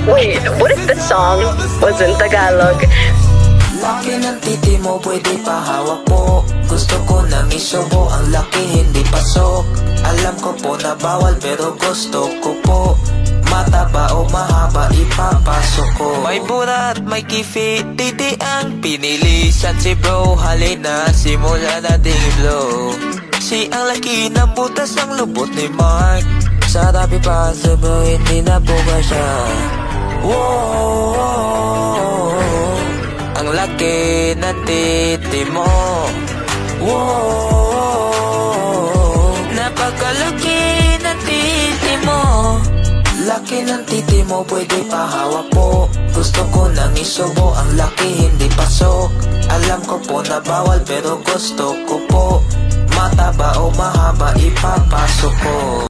Wait, what if the song was in Tagalog? Laki ng titi mo, pwede pahawak po. Gusto ko nang isubo, ang laki hindi pasok. Alam ko po na bawal pero gusto ko po. Mataba o mahaba, ipapasok ko. May burat, may kifi, titi ang pinilisan. Si bro, halina, simula na ding blow. Si ang laki ng butas, ang lubot ni Mark. Sarap ipasa bro, hindi na po ba siya? Wow, ang laki ng titi mo. Wow, napakalaki ng titi mo. Laki ng titi mo, pwede pahawak po. Gusto ko nang isubo, ang laki hindi pasok. Alam ko po na bawal pero gusto ko po. Mataba o mahaba, ipapasok ko.